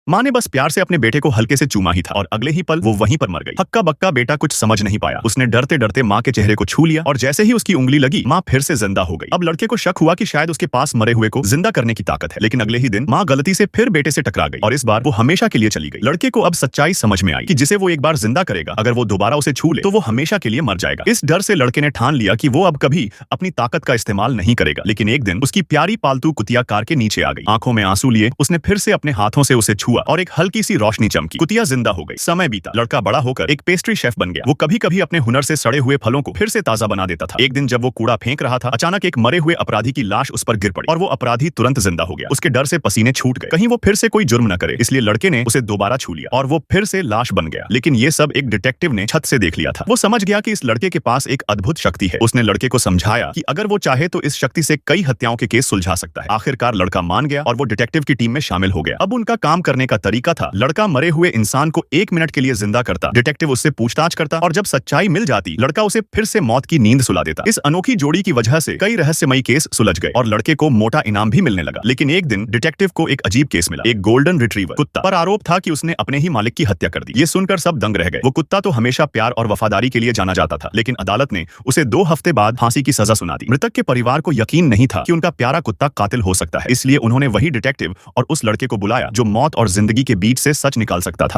माँ ने बस प्यार से अपने बेटे को हल्के से चूमा ही था और अगले ही पल वो वहीं पर मर गई। हक्का बक्का बेटा कुछ समझ नहीं पाया। उसने डरते डरते माँ के चेहरे को छू लिया और जैसे ही उसकी उंगली लगी माँ फिर से जिंदा हो गई। अब लड़के को शक हुआ कि शायद उसके पास मरे हुए को जिंदा करने की ताकत है, लेकिन अगले ही दिन माँ गलती से फिर बेटे से टकरा गई और इस बार वो हमेशा के लिए चली गई। लड़के को अब सच्चाई समझ में आई कि जिसे वो एक बार जिंदा करेगा, अगर वो दोबारा उसे छू ले तो वो हमेशा के लिए मर जाएगा। इस डर से लड़के ने ठान लिया कि वो अब कभी अपनी ताकत का इस्तेमाल नहीं करेगा। लेकिन एक दिन उसकी प्यारी पालतू कुतिया कार के नीचे आ गई। आंखों में आंसू लिए उसने फिर से अपने हाथों से उसे छुआ और एक हल्की सी रोशनी चमकी। कुतिया जिंदा हो गई। समय बीता, लड़का बड़ा होकर एक पेस्ट्री शेफ बन गया। वो कभी कभी अपने हुनर से सड़े हुए फलों को फिर से ताजा बना देता था। एक दिन जब वो कूड़ा फेंक रहा था, अचानक एक मरे हुए अपराधी की लाश उस पर गिर पड़ी और वो अपराधी तुरंत जिंदा हो गया। उसके डर से पसीने छूट गए, कहीं वो फिर से कोई जुर्म न करे, इसलिए लड़के ने उसे दोबारा छू लिया और वो फिर से लाश बन गया। लेकिन ये सब एक डिटेक्टिव ने छत से देख लिया था। वो समझ गया कि इस लड़के के पास एक अद्भुत शक्ति है। उसने लड़के को समझाया कि अगर वो चाहे तो इस शक्ति से कई हत्याओं के केस सुलझा सकता है। आखिरकार लड़का मान गया और वो डिटेक्टिव की टीम में शामिल हो गया। अब उनका काम करने का तरीका था, लड़का मरे हुए इंसान को 1 मिनट के लिए जिंदा करता, डिटेक्टिव उससे पूछताछ करता और जब सच्चाई मिल जाती लड़का उसे फिर से मौत की नींद सुला देता। इस अनोखी जोड़ी की वजह से कई रहस्यमयी केस सुलझ गए और लड़के को मोटा इनाम भी मिलने लगा। लेकिन एक दिन डिटेक्टिव को एक अजीब केस मिला। एक गोल्डन रिट्रीवर कुत्ता पर आरोप था कि उसने अपने ही मालिक की हत्या कर दी। ये सुनकर सब दंग रह गए। वो कुत्ता तो हमेशा प्यार और वफादारी के लिए जाना जाता था, लेकिन अदालत ने उसे 2 हफ्ते बाद फांसी की सजा सुना दी। मृतक के परिवार को यकीन नहीं था कि उनका प्यारा कुत्ता कातिल हो सकता है, इसलिए उन्होंने वही डिटेक्टिव और उस लड़के को बुलाया जो मौत और जिंदगी के बीच से सच निकाल सकता था।